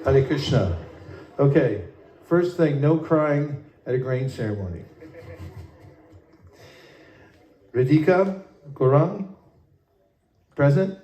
Hare Krishna. Okay, first thing, no crying at a grain ceremony. Ridhika, Gorang, present?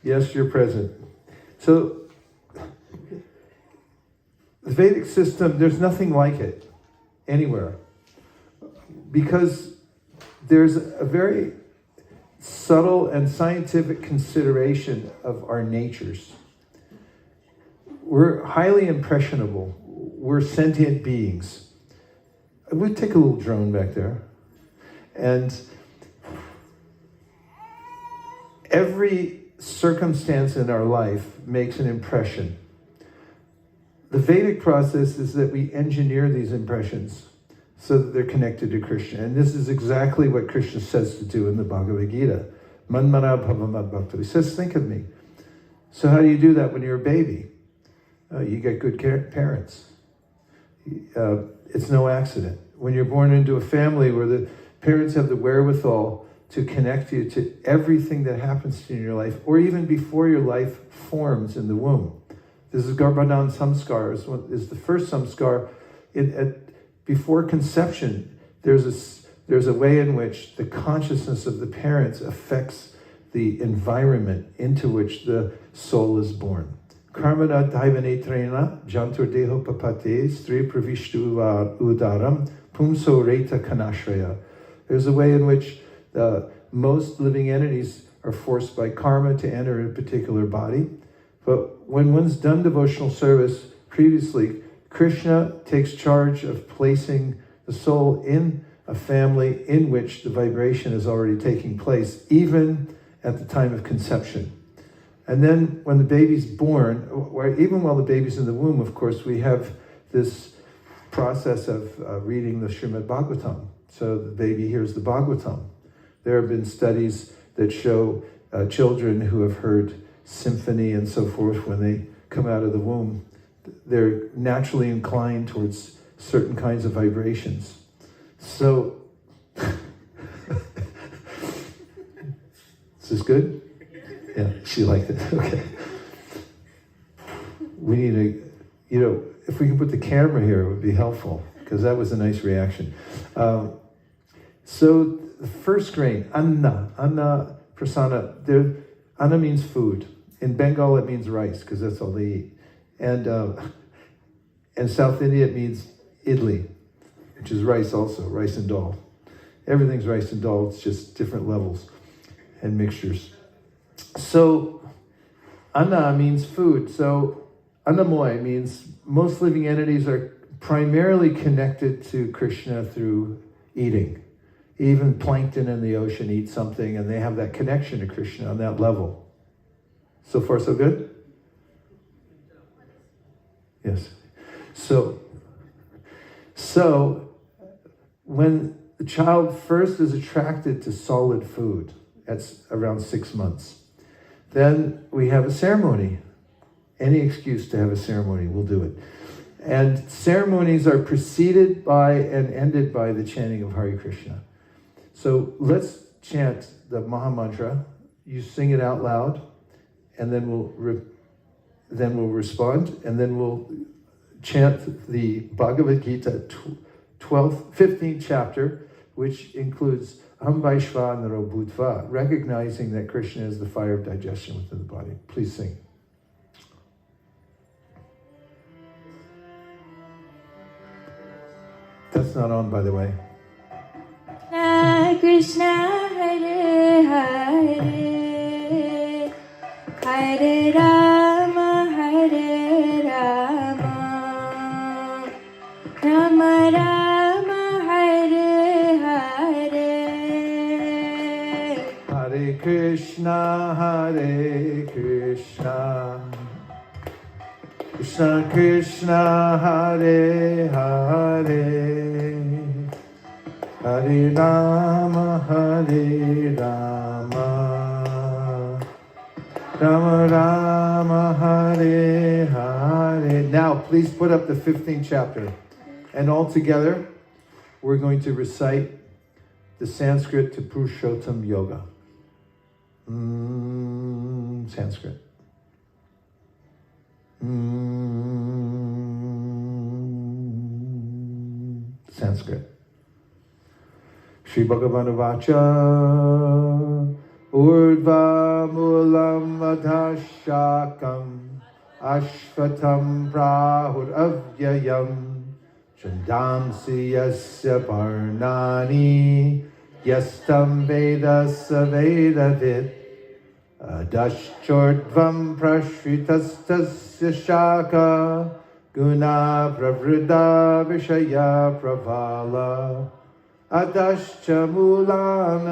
Yes, you're present. So, the Vedic system, there's nothing like it anywhere. Because there's a very subtle and scientific consideration of our natures. We're highly impressionable. We're sentient beings. We'll take a little drone back there. And every circumstance in our life makes an impression. The Vedic process is that we engineer these impressions so that they're connected to Krishna. And this is exactly what Krishna says to do in the Bhagavad Gita. Manmana bhavamad bhakta. He says, think of me. So how do you do that when you're a baby? You get good parents. It's no accident. When you're born into a family where the parents have the wherewithal to connect you to everything that happens to you in your life, or even before your life forms in the womb. This is Garbhadan Samskar, is the first samskar. Before conception, there's a way in which the consciousness of the parents affects the environment into which the soul is born. Karmana daivanetrena jantur deho papate stri pravishtu udaram pumso reta kanashraya. There's a way in which most living entities are forced by karma to enter a particular body. But when one's done devotional service previously, Krishna takes charge of placing the soul in a family in which the vibration is already taking place, even at the time of conception. And then when the baby's born, or even while the baby's in the womb, of course, we have this process of reading the Srimad Bhagavatam. So the baby hears the Bhagavatam. There have been studies that show children who have heard symphony and so forth, when they come out of the womb, they're naturally inclined towards certain kinds of vibrations. So, is this good? Yeah, she liked it. Okay. We need if we can put the camera here, it would be helpful, because that was a nice reaction. So, the first grain, anna prasana. Anna means food. In Bengal, it means rice, because that's all they eat. And in South India, it means idli, which is rice also, rice and dal. Everything's rice and dal, it's just different levels and mixtures. So, anna means food. So, annamoy means most living entities are primarily connected to Krishna through eating. Even plankton in the ocean eat something, and they have that connection to Krishna on that level. So far, so good? Yes. So when the child first is attracted to solid food, that's around 6 months, then we have a ceremony. Any excuse to have a ceremony, we'll do it. And ceremonies are preceded by and ended by the chanting of Hare Krishna. So let's chant the Maha Mantra. You sing it out loud, and then we'll respond, and then we'll chant the Bhagavad Gita 15th chapter, which includes Aham Vaishvanaro Bhutva, recognizing that Krishna is the fire of digestion within the body. Please sing. That's not on, by the way. Krishna Hare Hare Hare Rama Hare Rama Rama Rama Hare Hare Hare Krishna Hare Krishna Krishna Krishna Hare Hare Hare Rama Hare Rama Rama Rama Hare Hare. Now please put up the 15th chapter. And all together we're going to recite the Sanskrit to Purushottam Yoga. Sanskrit. Sanskrit. Shri Bhagavan Vacha Urdhva Mulam Adhashakam Ashvatam Prahur Avyayam Chandamsi Yasya Parnani Yastam Vedasa Vedavid Adashchordvam Prashritastasya Shaka Guna Pravrida Vishaya Pravala Adascha Mulan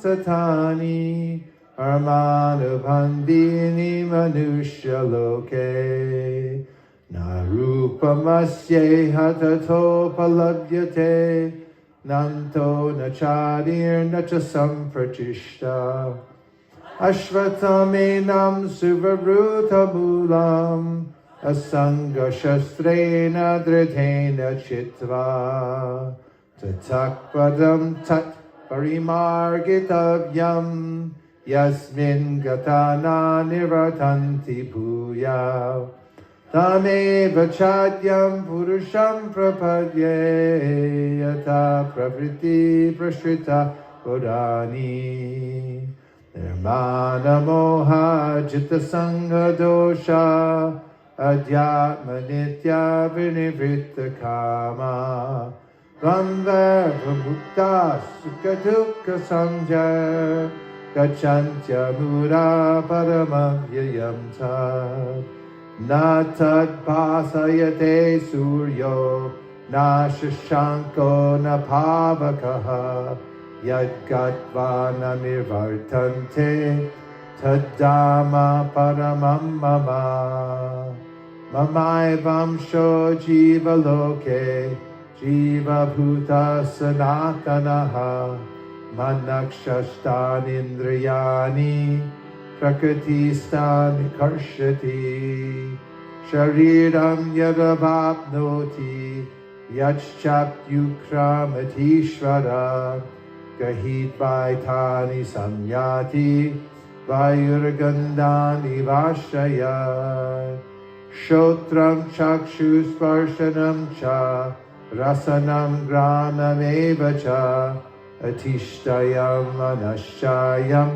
Anusansatani Armanubhandini Manushya Loke Narupamasye Hatato Paladyate Nanto Nachadir Nacha Samprachishta Ashvatamenam Suvabruta Mulam Asanga Shastrena Dritena Chitva Tatakpadam Tat Parimargitavyam Yasmin Gatana Niratanti Puya Tameva Chadyam Purusham Prapadye Yata Pravriti Prashrita Purani Nirmana Moha Jita Sangha Dosha Adhyatma Nitya Vinivritta Kama Vandava Mukta Sukha Dukha Samjaya Gachantya Mura Paramavyayam Tad Na Tad Pasayate Suryo Na Shashanko Na Pavakaha Yadgatva Na Nirvartante Tadama Paramam Mama Mamai Vamsho Jiva Loke Jiva Bhuta Sanatanaha Manakshastan Indriyani Prakritistan Karshati Shariram Yadavapnoti Yachchapyukramatishvara Gahit Vaitani Samyati Vayurgandani Vashaya Shotram Chakshusparshanam Cha Rasanam Granameva Cha Atishtayam Anashayam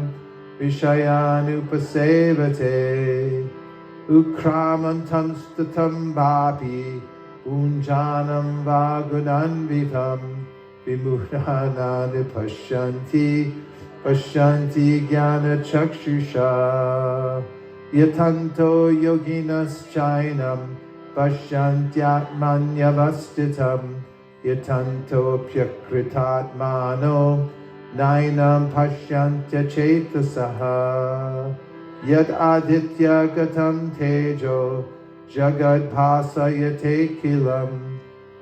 Vishayanupasevate Ukramantanstatam Vapi Unjanam Vagunanvitam Vimuhanani Pashyanti Jnana Chakshusha Yatanto Yoginas Chainam Pashyantyatmanyavastitam Yatanto Pyakritatmano Nainam Pashyantya Chetasaha Yad Aditya Gatam Tejo Jagad Bhasayate Kilam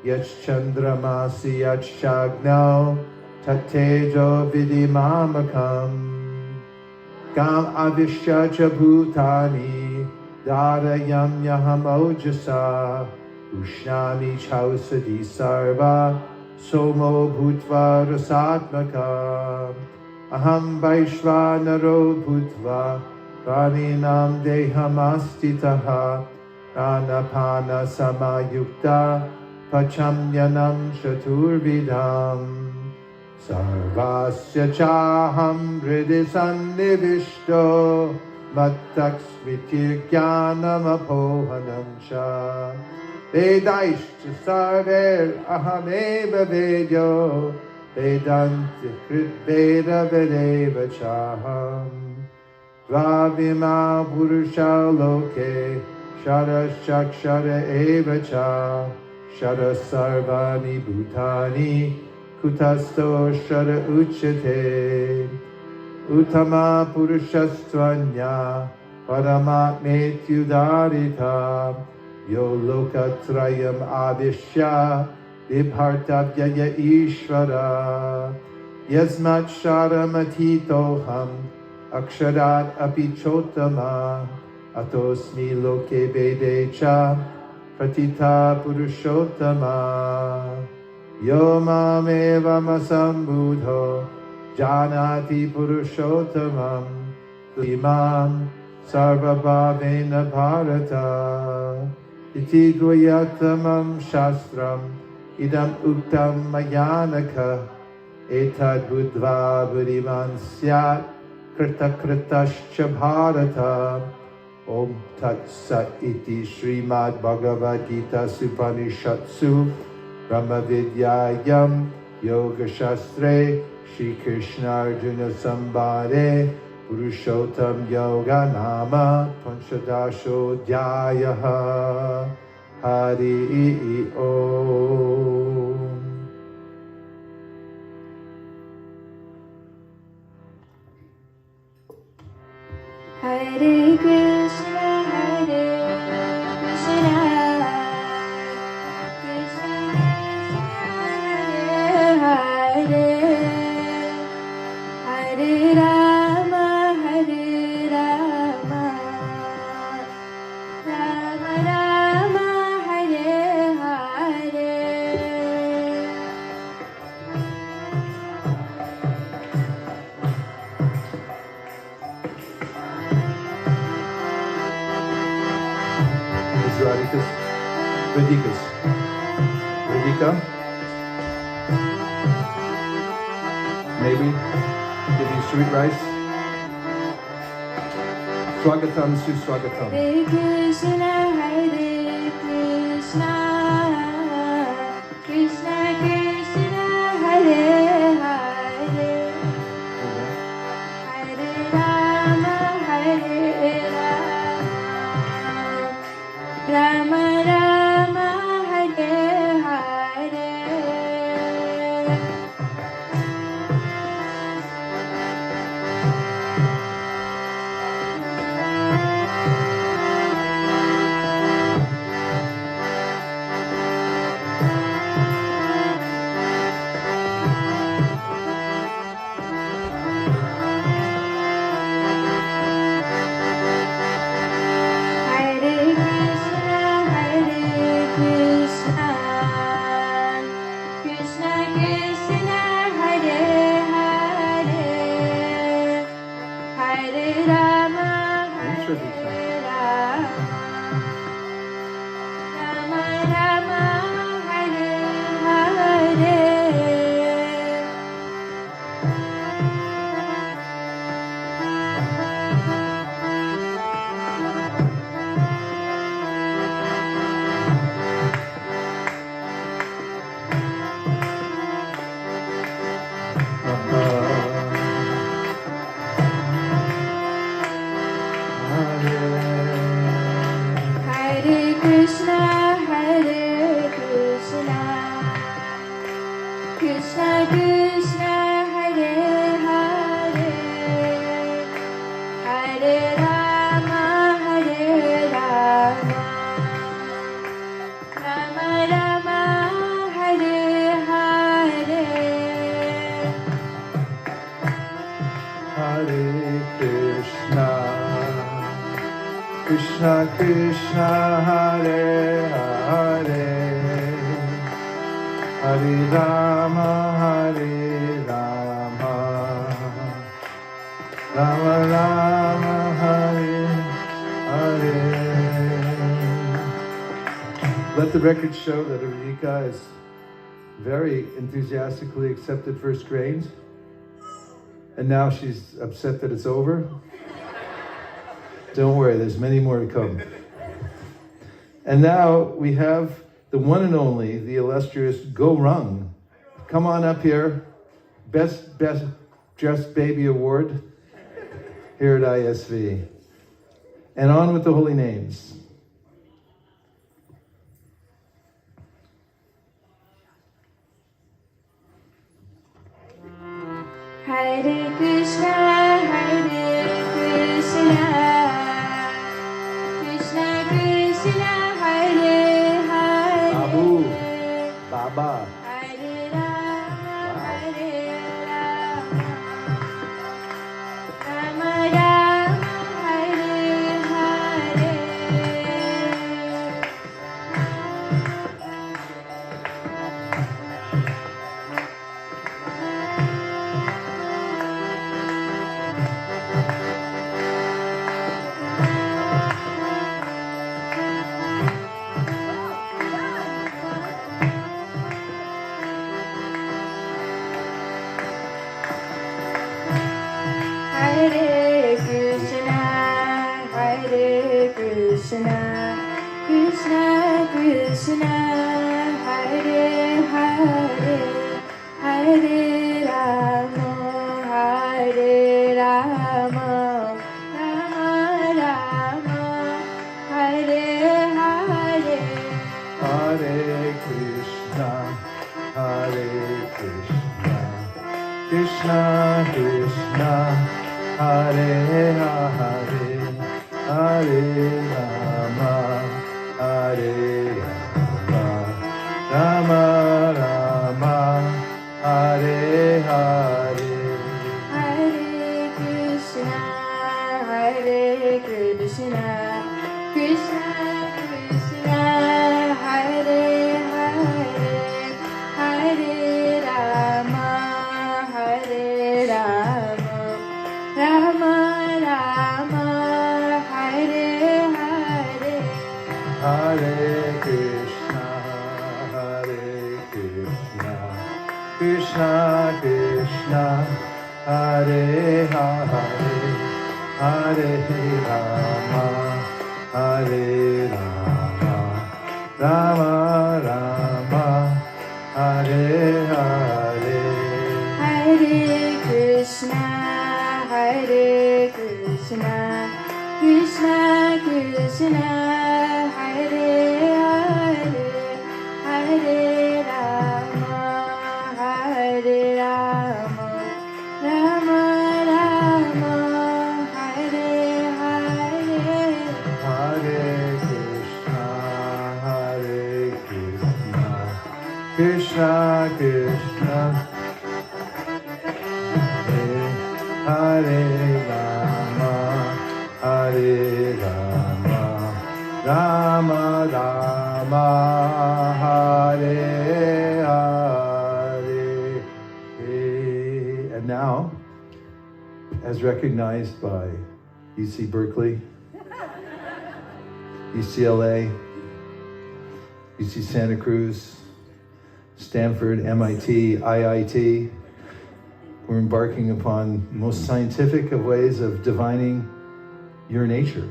Yachandramasi Yachagno Tatejo Vidimamakam Gam Avishya Bhutani Darayam Yaham Ojasa Ushnami Chausadi Sarva Somo Bhutva Rasatmaka Aham Vaishvanaro Bhutva Praninam Dehamastitaha Pranapana Samayukta Pachamyanam Shaturvidam Sarvasya Chaham Hridisannivishto Mattaksmitirjnanam Apohanam Cha Vedaishcha Sarver Ahameva Vedyo Vedanti Krit Veda Vedeva Chaham Vavima Purusha Loke Shara Shakshara Eva Cha Shara Sarvani Bhutani Kutasto Shara Uchate Uttama Purushastvanya Paramatmetyudarita Yo Lokatrayam Avishya Vibhartavyaya Ishvara Yasmat Sharamatitoham Aksharat Apichotama Atosmi Loke Vedecha Pratita Purushottama Yo Mameva Masambudho Janati Purushottamam Imam Sarvabhavena Bharata Iti Guyatamam Shastram Idam Uktam Mayanaka Etad Budva Buddhiman Syat Krita Kritascha Bharata Om Tat Sat Iti Srimad Bhagavad Gita Supanishatsu Brahma Vidyayam Yoga Shastre Shri Krishna Arjuna Sambhade Purushottam Yoga Nama Panchadasho Dhyayaha Hari Om. Hare Krishna, Hare Krishna, Krishna Krishna, Hare Hare, Hare Rama, Hare Rama, Rama Rama, Hare Hare. Ridhika's. Ridhika's. Ridhika? Maybe? Give you sweet rice? Swagatam Suswagatam. Hare Krishna, Hare Krishna, Krishna Krishna, Hare Hare, Hare Rama, Hare Rama, Rama Rama, Hare Hare. Hare Krishna, Hare Krishna, Krishna Krishna, Hare Hare, Hare Rama, Thanks, Ridhika. Hare Rama, Rama Rama, Hare Hare. Hare Krishna, Hare Krishna, Krishna Krishna, Hare Hare, Hare Rama, Hare Rama, Rama Rama, Hare Hare. Hare Krishna, Krishna Krishna, Hare Hare, Hare Rama, Hare Rama, Rama Rama, Hare Hare. Let the record show that Ridhika is very enthusiastically accepted first grade. And now she's upset that it's over. Don't worry, there's many more to come. And now we have the one and only, the illustrious Gaurang. Come on up here. Best Dressed Baby Award here at ISV. And on with the holy names. Hare Krishna, Hare Krishna, Krishna Krishna, Hare Hare, Babu, Baba. Hare Rama, Hare Rama, Rama Rama, Hare Hare. Hare Krishna, Krishna Krishna, Hare Hare, Hare Rama, Hare Rama, Rama Rama, Hare Hare. Hare Krishna, Krishna Krishna, Hare Hare, Hare Rama, Hare Rama, Rama Rama, Hare Hare. Hare Krishna, Krishna Krishna, Hare Hare, Hare Rama, Rama Rama, Hare Hare. Hare Krishna, Krishna Krishna, Hare Hare, Hare Rama, Hare Rama, Rama Rama, Hare Hare. Hare Krishna, Krishna Krishna, Hare Hare, Hare Rama, Rama Rama, Hare Hare. Hare Krishna, Krishna Krishna, Hare Rama, Hare Rama, Rama Rama, Hare Hare. And now, as recognized by UC Berkeley, UCLA, UC Santa Cruz, Stanford, MIT, IIT, we're embarking upon the most scientific of ways of divining your nature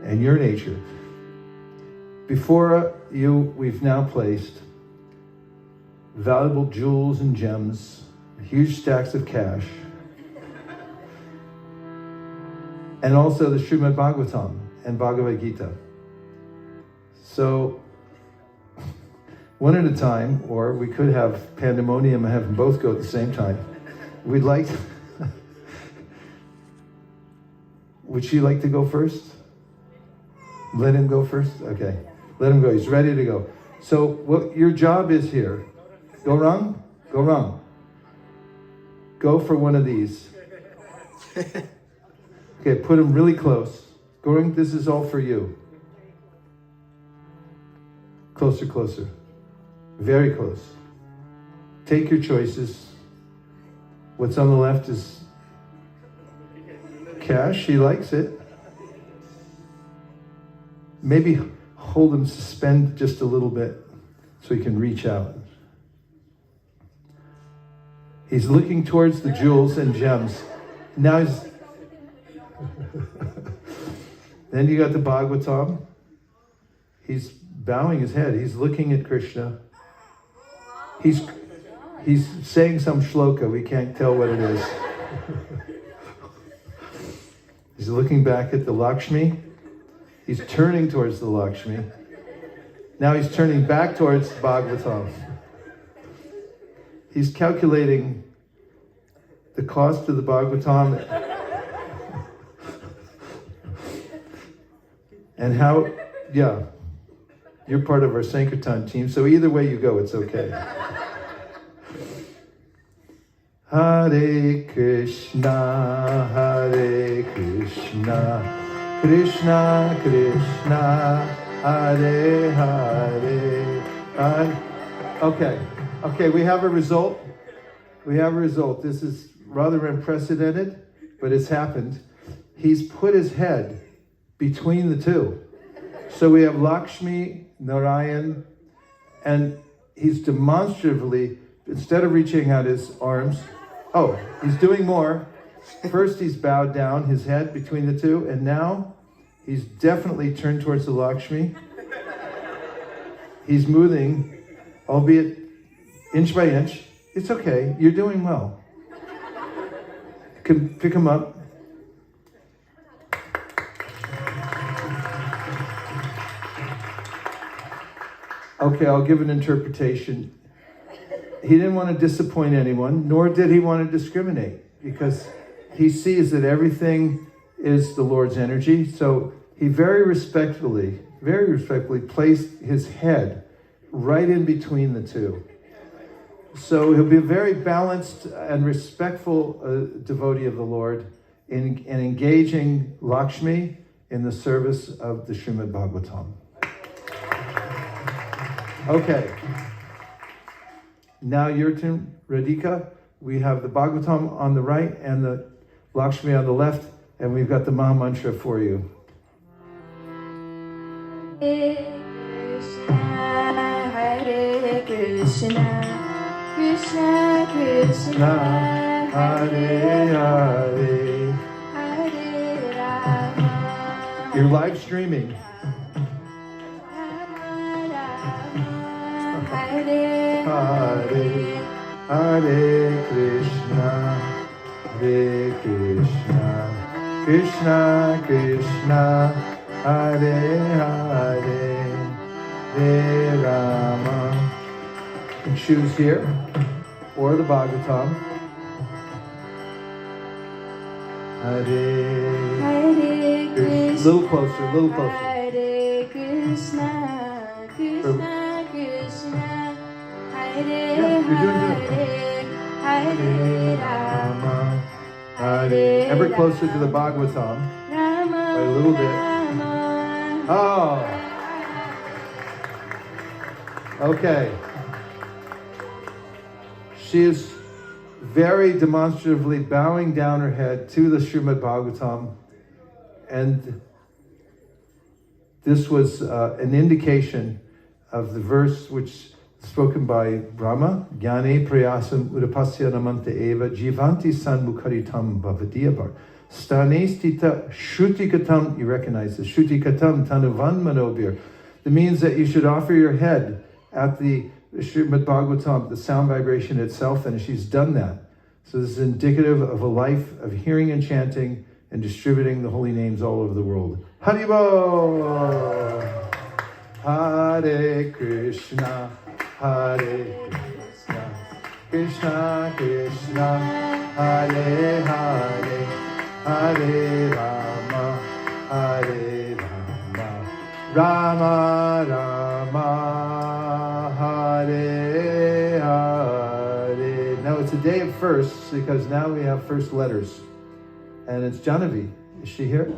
and your nature. Before you, we've now placed valuable jewels and gems, huge stacks of cash, and also the Srimad Bhagavatam and Bhagavad Gita. So, one at a time, or we could have pandemonium and have them both go at the same time. We'd like to, would she like to go first? Let him go first? Okay. Let him go. He's ready to go. So what your job is here, go wrong? Go wrong. Go for one of these. Okay, put him really close. Going, this is all for you. Closer, closer. Very close. Take your choices. What's on the left is cash. She likes it. Maybe hold him, suspend just a little bit so he can reach out. He's looking towards the jewels and gems. Now he's... Then you got the Bhagavatam. He's bowing his head. He's looking at Krishna. He's saying some shloka. We can't tell what it is. He's looking back at the Lakshmi. He's turning towards the Lakshmi. Now he's turning back towards Bhagavatam. He's calculating the cost of the Bhagavatam and how, yeah, you're part of our Sankirtan team, so either way you go, it's okay. Hare Krishna, Krishna Krishna, Hare Hare. Okay, we have a result. This is rather unprecedented, but it's happened. He's put his head between the two. So we have Lakshmi, Narayan, and he's demonstratively, instead of reaching out his arms, he's doing more. First he's bowed down his head between the two, and now he's definitely turned towards the Lakshmi. He's moving, albeit inch by inch. It's okay, you're doing well. You can pick him up. Okay, I'll give an interpretation. He didn't want to disappoint anyone, nor did he want to discriminate, because he sees that everything is the Lord's energy. So he very respectfully placed his head right in between the two. So he'll be a very balanced and respectful devotee of the Lord in engaging Lakshmi in the service of the Srimad Bhagavatam. Okay. Now your turn, Ridhika. We have the Bhagavatam on the right and the Lakshmi on the left, and we've got the Maha Mantra for you. Hare Krishna, Krishna Krishna, Hare Hare. Hare Rama, You're live streaming. Hare Hare Hare Krishna, Hare Krishna, Krishna Krishna, Hare Hare, Hare Rama. You can choose here or the Bhagavatam. Hare. Hare A little closer, a little closer. Hare Krishna, Krishna Krishna, Hare you're doing good. Hare, Hare Rama, Hare. Ever closer to the Bhagavatam. Rama, By a little bit. Rama. Oh. Okay. She is very demonstratively bowing down her head to the Srimad Bhagavatam, and this was an indication of the verse which is spoken by Brahma, Jnane prayasam udapasya namanta eva jivanti sanmukharitam bhavadiyabar stane stita shrutikatam. You recognize this. Shrutikatam tanuvan manobir. It means that you should offer your head at the Srimad Bhagavatam, the sound vibration itself, and she's done that. So this is indicative of a life of hearing and chanting and distributing the holy names all over the world. Haribol! Hare Krishna, Hare Krishna, Krishna Krishna, Hare Hare, Hare Rama, Hare Rama, Rama Rama, Hare Hare. Now it's a day of firsts because now we have first letters. And it's Janavi. Is she here?